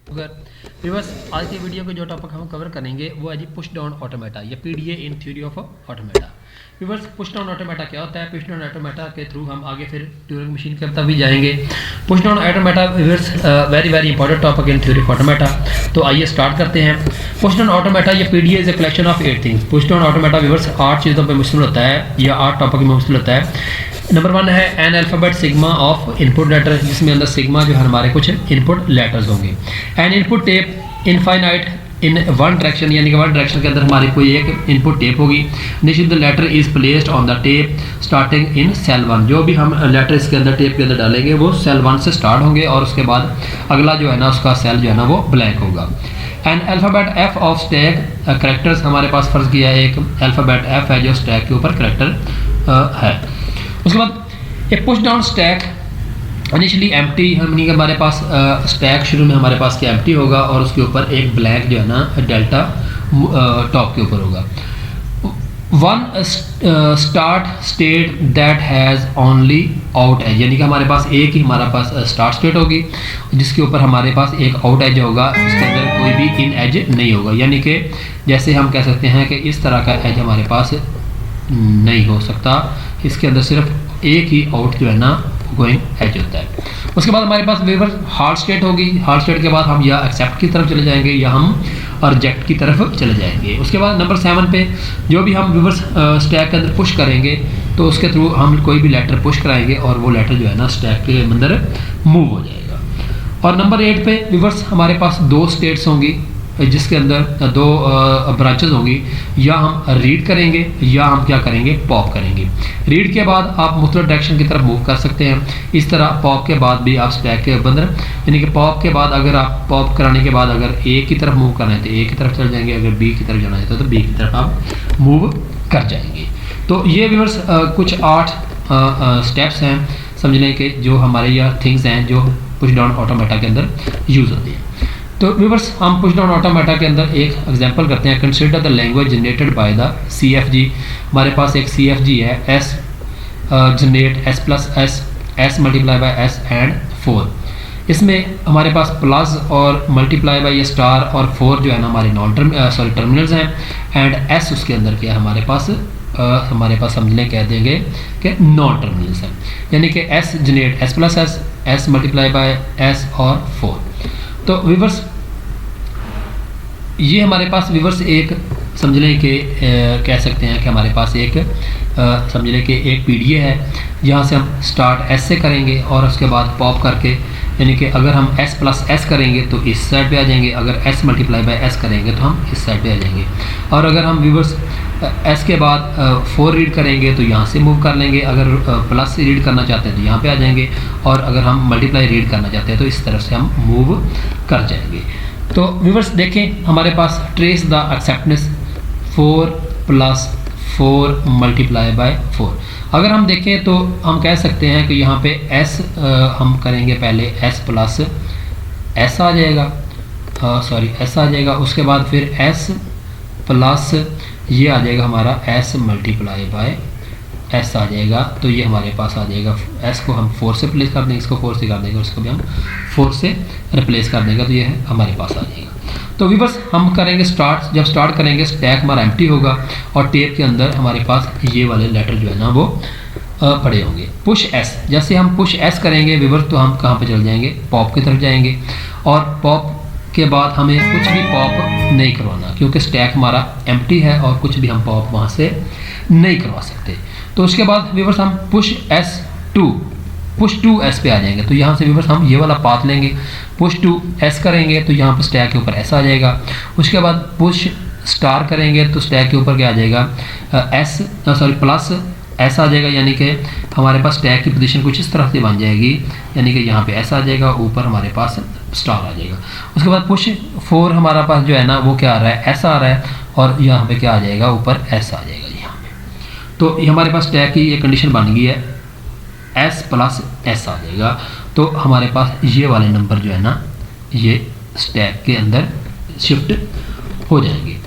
अगर व्यूअर्स आज की वीडियो के जो टॉपिक हम कवर करेंगे वो है जी पुश डाउन ऑटोमेटा या PDA in theory of automata. Viewers push down automata क्या होता है? पुश डाउन ऑटोमेटा के थ्रू हम आगे फिर ट्यूरिंग मशीन के तरफ भी जाएंगे। Push down automata viewers very very important topic in theory of automata. तो आइए स्टार्ट करते हैं। पुश डाउन ऑटोमेटा या PDA is a collection of 8 things. Push down automata viewers 8 चीज़ों पर मुश्तमिल होता है या 8 टॉपिक में मुश्तमिल होता है। नंबर 1 है an alphabet sigma of input letter, जिसमें अंदर सिग्मा जो है हमारे कुछ इनपुट लेटर्स होंगे। An input tape infinite in one direction, यानी कि वन डायरेक्शन के अंदर हमारी कोई एक इनपुट टेप होगी। निश्चित the letter is placed on the tape starting in cell 1। जो भी हम लेटर इसके अंदर टेप के अंदर डालेंगे वो सेल 1 से स्टार्ट होंगे और उसके बाद अगला जो है ना उसका सेल जो है ना वो ब्लैंक होगा। N alphabet F of stack characters, हमारे पास फ़र्ज़ किया है एक अल्फ़ाबेट एफ है जो स्टैक के ऊपर करेक्टर है। उसके बाद एक push down stack initially empty, हमने के हमारे पास स्टैक शुरू में हमारे पास क्या एम्प्टी होगा और उसके ऊपर एक ब्लैंक जो है ना डेल्टा टॉप के ऊपर होगा। One start state that has only out edge, यानी कि हमारे पास एक ही हमारे पास स्टार्ट स्टेट होगी जिसके ऊपर हमारे पास एक आउट एज होगा, इसके अंदर कोई भी इन एज नहीं होगा। यानी कि जैसे हम कह सकते हैं कि इस तरह का एज हमारे पास नहीं हो सकता, इसके अंदर सिर्फ एक ही आउट जो है ना गोइंग एज होता है। उसके बाद हमारे पास वेवर हार्ड स्टेट होगी। हार्ड स्टेट के बाद हम या एक्सेप्ट की तरफ चले जाएंगे या हम रिजेक्ट की तरफ चले जाएंगे। उसके बाद नंबर 7 पे जो भी हम रिवर्स स्टैक के अंदर पुश करेंगे तो उसके थ्रू हम कोई भी लेटर पुश कराएंगे और वो लेटर जो है ना स्टैक के अंदर मूव हो जाएगा। और नंबर 8 पे रिवर्स हमारे पास 2 स्टेट्स होंगी जिसके अंदर 2 ब्रांचेस होंगी, या हम रीड करेंगे या हम क्या करेंगे पॉप करेंगे। रीड के बाद आप मुख्तलिफ डायरेक्शन की तरफ मूव कर सकते हैं। इस तरह पॉप के बाद भी आप स्टैक के अंदर, यानी कि पॉप के बाद अगर आप पॉप कराने के बाद अगर ए की तरफ मूव करना है तो ए की तरफ चल जाएंगे, अगर बी की तरफ जाना है तो बी की तरफ आप मूव कर जाएंगे। तो ये व्यूअर्स कुछ 8 स्टेप्स हैं समझने के जो हमारे या थिंग्स हैं जो पुश डाउन ऑटोमेटा के अंदर यूज़ होती है। तो व्यूअर्स हम पुश डाउन ऑटोमेटा के अंदर एक एग्जांपल करते हैं। Consider the language generated by the CFG। हमारे पास एक CFG है S generate S plus S, S multiply by S and 4। इसमें हमारे पास प्लस और मल्टीप्लाई बाय स्टार और 4 जो है ना हमारे टर्मिनल्स हैं एंड S उसके अंदर क्या है हमारे पास समझने कह देंगे कि नॉन टर्मिनल्स हैं, यानी कि S generate S plus S, S multiply by S और 4। तो व्यूअर्स ये हमारे पास व्यूअर्स एक समझने के कह सकते हैं कि हमारे पास एक समझने के एक पीडीए है जहाँ से हम स्टार्ट S से करेंगे और उसके बाद पॉप करके, यानी कि अगर हम S प्लस S करेंगे तो इस साइड पे आ जाएंगे, अगर S मल्टीप्लाई बाय S करेंगे तो हम इस साइड पे आ जाएंगे। और अगर हम व्यूअर्स S के बाद 4 रीड करेंगे तो यहाँ से मूव कर लेंगे, अगर प्लस रीड करना चाहते हैं तो यहाँ पे आ जाएंगे, और अगर हम मल्टीप्लाई रीड करना चाहते हैं तो इस तरफ से हम मूव कर जाएंगे। तो व्यूअर्स देखें हमारे पास trace the acceptance 4 plus 4 multiply by 4। अगर हम देखें तो हम कह सकते हैं कि यहाँ पे S हम करेंगे पहले S प्लस S आ जाएगा, S आ जाएगा। उसके बाद फिर S प्लस ये आ जाएगा हमारा S मल्टीप्लाई बाय S आ जाएगा। तो ये हमारे पास आ जाएगा, S को हम 4 से रिप्लेस कर देंगे, इसको 4 से कर देंगे, उसको भी हम 4 से रिप्लेस कर देंगे, तो ये हमारे पास आ जाएगा। तो व्यूअर्स हम करेंगे स्टार्ट, जब स्टार्ट करेंगे स्टैक हमारा एम्प्टी होगा और टेप के अंदर हमारे पास ये वाले लेटर जो है ना वो पड़े होंगे। पुश S, जैसे हम पुश S करेंगे व्यूअर्स तो हम कहाँ पे चल जाएंगे, पॉप की तरफ जाएंगे, और पॉप के बाद हमें कुछ भी पॉप नहीं करवाना क्योंकि स्टैक हमारा एम्प्टी है और कुछ भी हम पॉप वहाँ से नहीं करवा सकते। तो उसके बाद व्यूअर्स हम पुश टू S पे आ जाएंगे, तो यहाँ से व्यूअर्स हम ये वाला पाथ लेंगे, पुश टू S करेंगे तो यहाँ पर स्टैक के ऊपर S आ जाएगा। उसके बाद पुश स्टार करेंगे तो स्टैक के ऊपर क्या आ जाएगा प्लस S आ जाएगा, यानी कि हमारे पास स्टैक की पोजीशन कुछ इस तरह से बन जाएगी, यानी कि यहाँ पे S आ जाएगा, ऊपर हमारे पास स्टार आ जाएगा। उसके बाद पुश 4 हमारा पास जो है ना वो क्या आ रहा है S आ रहा है, और यहाँ पे क्या आ जाएगा ऊपर S आ जाएगा यहाँ पे। तो ये हमारे पास स्टैक की ये कंडीशन बन गई है, S प्लस S आ जाएगा। तो हमारे पास ये वाले नंबर जो है ना ये स्टैक के अंदर शिफ्ट हो जाएंगे।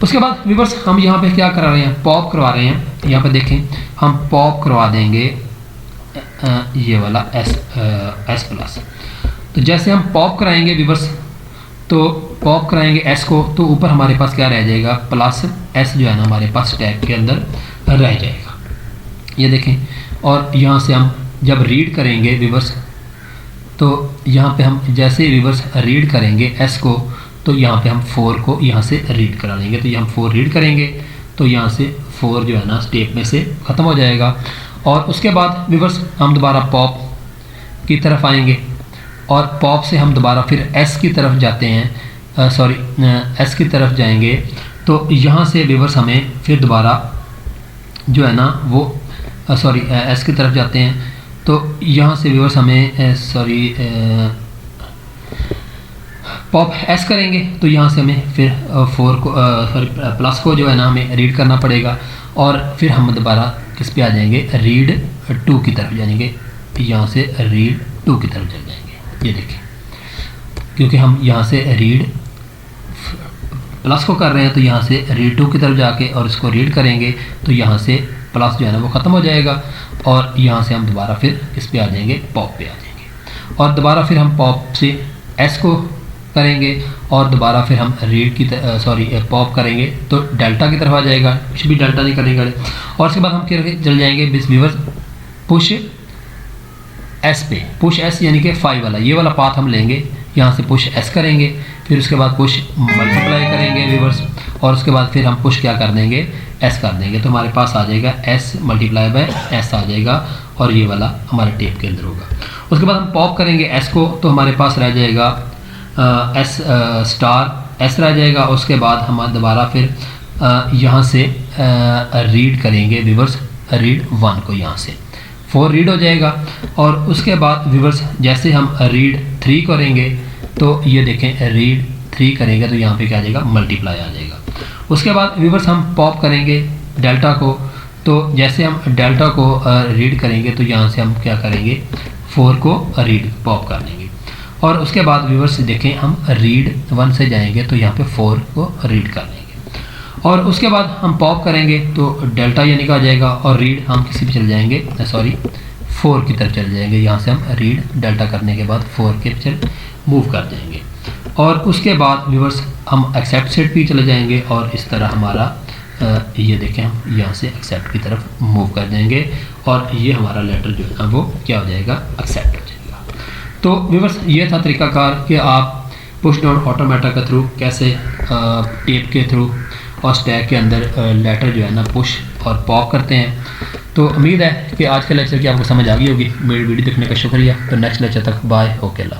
उसके बाद व्यूअर्स हम यहाँ पे क्या करा रहे हैं, पॉप करवा रहे हैं। यहाँ पे देखें हम पॉप करवा देंगे ये वाला S प्लस। तो जैसे हम पॉप कराएंगे व्यूअर्स तो पॉप कराएंगे एस को, तो ऊपर हमारे पास क्या रह जाएगा, प्लस एस जो है ना हमारे पास स्टैक के अंदर रह जाएगा। ये देखें, और यहाँ से हम जब रीड करेंगे रिवर्स, तो यहाँ पे हम जैसे रिवर्स रीड करेंगे एस को, तो यहाँ पे हम 4 को यहाँ से रीड करा लेंगे। तो ये हम 4 रीड करेंगे तो यहाँ से 4 जो है ना स्टेप में से ख़त्म हो जाएगा। और उसके बाद रिवर्स हम दोबारा पॉप की तरफ आएंगे और पॉप से हम दोबारा फिर एस की तरफ जाते हैं, एस की तरफ जाएंगे। तो यहाँ से रिवर्स हमें फिर दोबारा जो है ना वो एस की तरफ जाते हैं। तो यहाँ से रिवर्स हमें पॉप एस करेंगे, तो यहाँ से हमें फिर 4 को प्लस को जो है ना हमें रीड करना पड़ेगा। और फिर हम दोबारा किस पे आ जाएंगे, रीड 2 की तरफ जाएंगे। यहाँ से रीड 2 की तरफ चल जाएंगे। ये देखिए, क्योंकि हम यहाँ से रीड प्लस को कर रहे हैं, तो यहाँ से रीड 2 की तरफ जाके और इसको रीड करेंगे, तो यहाँ से प्लस जो है ना वो ख़त्म हो जाएगा। और यहाँ से हम दोबारा फिर इस पे आ जाएंगे, पॉप पे आ जाएंगे। और दोबारा फिर हम पॉप से एस को करेंगे और दोबारा फिर हम रीड की पॉप करेंगे, तो डेल्टा की तरफ आ जाएगा। कुछ भी डेल्टा नहीं करेंगे। और उसके बाद हम क्या चल जाएंगे व्यूअर्स, पुश एस पे, पुश एस यानी कि 5 वाला, ये वाला पाथ हम लेंगे। यहाँ से पुश एस करेंगे, फिर उसके बाद पुश मल्टीप्लाई करेंगे व्यूअर्स, और उसके बाद फिर हम पुश क्या कर देंगे, एस कर देंगे। तो हमारे पास आ जाएगा एस मल्टीप्लाई बाय एस आ जाएगा, और ये वाला हमारे टेप के अंदर होगा। उसके बाद हम पॉप करेंगे एस को, तो हमारे पास रह जाएगा एस स्टार एस रह जाएगा। उसके बाद हम दोबारा फिर यहाँ से रीड करेंगे व्यूअर्स, रीड 1 को, यहाँ से 4 रीड हो जाएगा। और उसके बाद व्यूअर्स जैसे हम रीड 3 करेंगे, तो ये देखें रीड 3 करेंगे तो यहाँ पे क्या आ जाएगा, मल्टीप्लाई आ जाएगा। उसके बाद व्यूअर्स हम पॉप करेंगे डेल्टा को, तो जैसे हम डेल्टा को रीड करेंगे तो यहाँ से हम क्या करेंगे, 4 को रीड पॉप कर लेंगे। और उसके बाद व्यूअर्स देखें हम रीड 1 से जाएंगे तो यहाँ पे 4 को रीड कर लेंगे। और उसके बाद हम पॉप करेंगे तो डेल्टा यानी का आ जाएगा, और रीड हम किसी पे चल जाएंगे 4 की तरफ चल जाएंगे। यहाँ से हम रीड डेल्टा करने के बाद 4 के पिक्चर मूव कर जाएंगे। और उसके बाद व्यूअर्स हम एक्सेप्ट सेट भी चले जाएंगे, और इस तरह हमारा ये देखें हम यहाँ से एक्सेप्ट की तरफ मूव कर देंगे, और ये हमारा लेटर जो है ना वो क्या हो जाएगा, एक्सेप्ट हो जाएगा। तो व्यूअर्स ये था तरीकाकार कि आप पुश डाउन ऑटोमेटा के थ्रू कैसे टेप के थ्रू और स्टैक के अंदर लेटर जो है ना पुश और पॉप करते हैं। तो उम्मीद है कि आज के लेक्चर की आपको समझ आ गई होगी। मेरी वीडियो देखने का शुक्रिया। तो नेक्स्ट लेक्चर तक बाय, ओके।